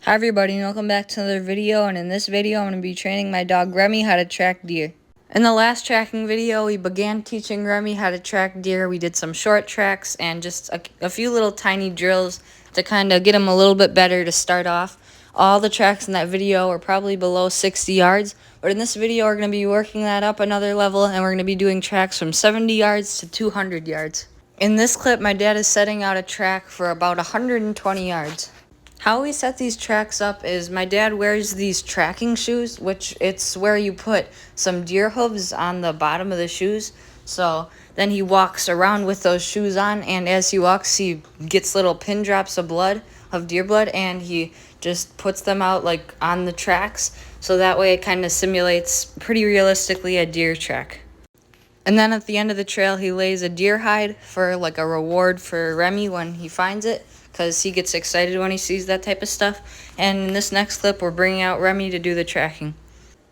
Hi everybody and welcome back to another video, and in this video I'm going to be training my dog Remy how to track deer. In the last tracking video we began teaching Remy how to track deer. We did some short tracks and just a few little tiny drills to kind of get him a little bit better to start off. All the tracks in that video were probably below 60 yards, but in this video we're going to be working that up another level and we're going to be doing tracks from 70 yards to 200 yards. In this clip my dad is setting out a track for about 120 yards. How we set these tracks up is my dad wears these tracking shoes, which it's where you put some deer hooves on the bottom of the shoes. So then he walks around with those shoes on, and as he walks he gets little pin drops of blood, of deer blood, and he just puts them out like on the tracks. So that way it kind of simulates pretty realistically a deer track. And then at the end of the trail, he lays a deer hide for like a reward for Remy when he finds it, because he gets excited when he sees that type of stuff. And in this next clip, we're bringing out Remy to do the tracking.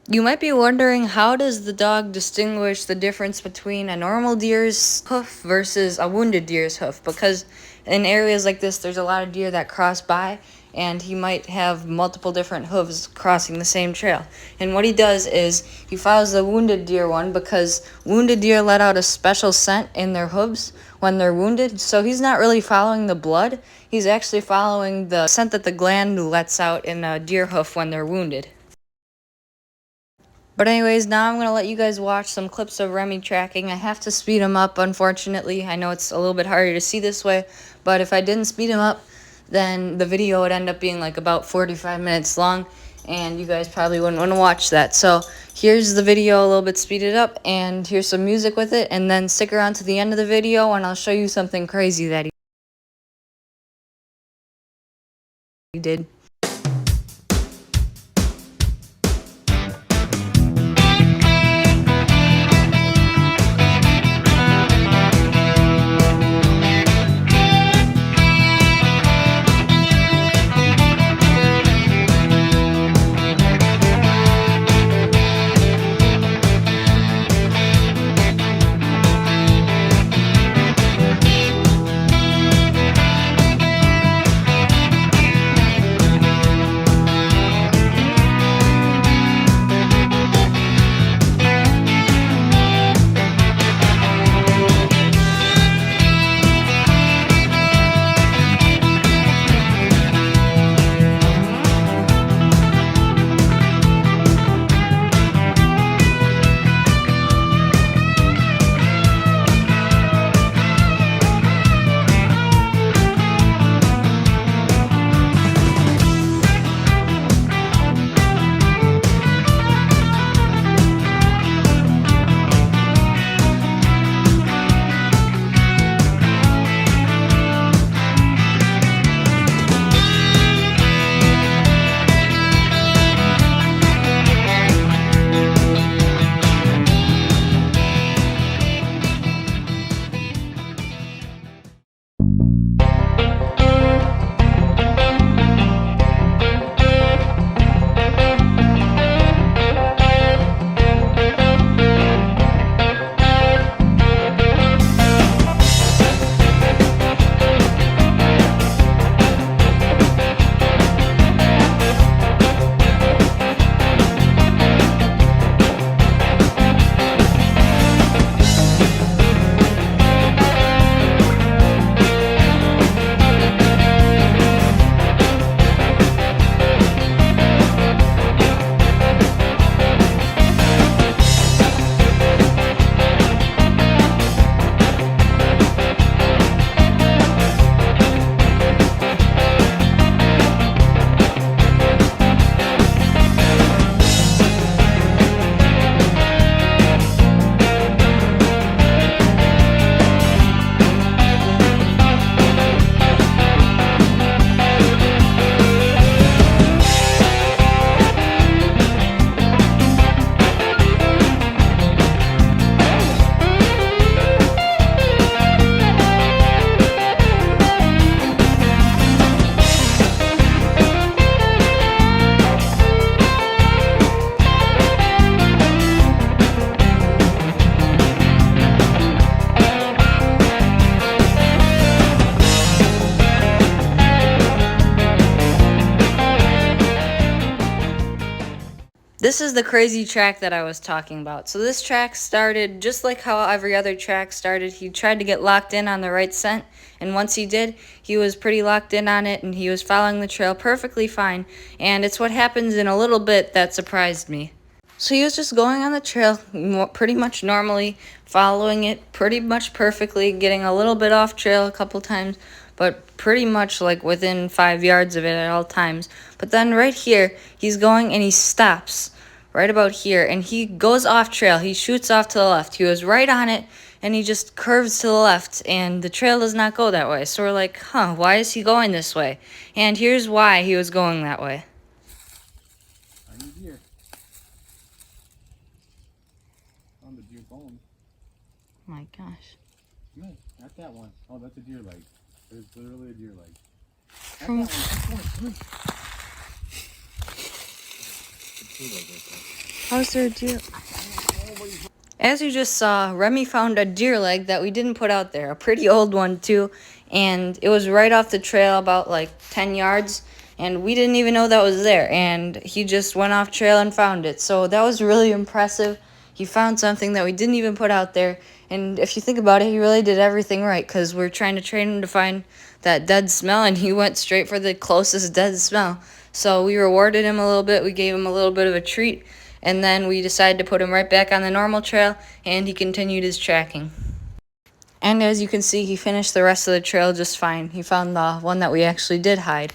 You might be wondering, how does the dog distinguish the difference between a normal deer's hoof versus a wounded deer's hoof? Because in areas like this, there's a lot of deer that cross by, and he might have multiple different hooves crossing the same trail. And what he does is he follows the wounded deer one, because wounded deer let out a special scent in their hooves when they're wounded. So he's not really following the blood, he's actually following the scent that the gland lets out in a deer hoof when they're wounded. But anyways, now I'm going to let you guys watch some clips of Remy tracking. I have to speed him up, unfortunately. I know it's a little bit harder to see this way, but if I didn't speed him up, then the video would end up being like about 45 minutes long, and you guys probably wouldn't want to watch that. So here's the video a little bit speeded up, and here's some music with it, and then stick around to the end of the video, and I'll show you something crazy that he did. This is the crazy track that I was talking about. So this track started just like how every other track started. He tried to get locked in on the right scent, and once he did, he was pretty locked in on it, and he was following the trail perfectly fine. And it's what happens in a little bit that surprised me. So he was just going on the trail pretty much normally, following it pretty much perfectly, getting a little bit off trail a couple times, but pretty much like within 5 yards of it at all times. But then right here, he's going and he stops right about here, and he goes off trail. He shoots off to the left. He was right on it, and he just curves to the left, and the trail does not go that way. So we're like, huh, why is he going this way? And here's why he was going that way. On the deer bone. Oh my gosh. No, not that one. Oh, that's a deer leg. There's literally a deer leg. From how's there a deer? As you just saw, Remy found a deer leg that we didn't put out there. A pretty old one too. And it was right off the trail about like 10 yards. And we didn't even know that was there. And he just went off trail and found it. So that was really impressive. He found something that we didn't even put out there. And if you think about it, he really did everything right. Because we're trying to train him to find that dead smell. And he went straight for the closest dead smell. So we rewarded him a little bit. We gave him a little bit of a treat. And then we decided to put him right back on the normal trail. And he continued his tracking. And as you can see, he finished the rest of the trail just fine. He found the one that we actually did hide.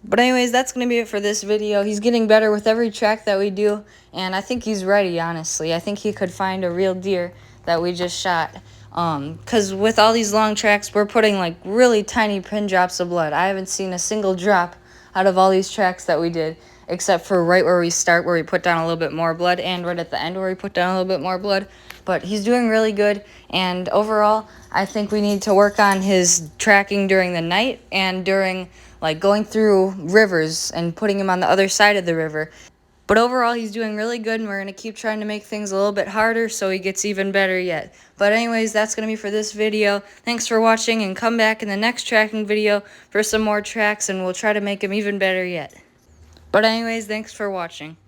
But anyways, that's going to be it for this video. He's getting better with every track that we do, and I think he's ready, honestly. I think he could find a real deer that we just shot. Because with all these long tracks, we're putting like really tiny pin drops of blood. I haven't seen a single drop out of all these tracks that we did, except for right where we start, where we put down a little bit more blood, and right at the end where we put down a little bit more blood. But he's doing really good, and overall, I think we need to work on his tracking during the night and during like going through rivers and putting him on the other side of the river. But overall, he's doing really good, and we're going to keep trying to make things a little bit harder so he gets even better yet. But anyways, that's going to be for this video. Thanks for watching, and come back in the next tracking video for some more tracks, and we'll try to make him even better yet. But anyways, thanks for watching.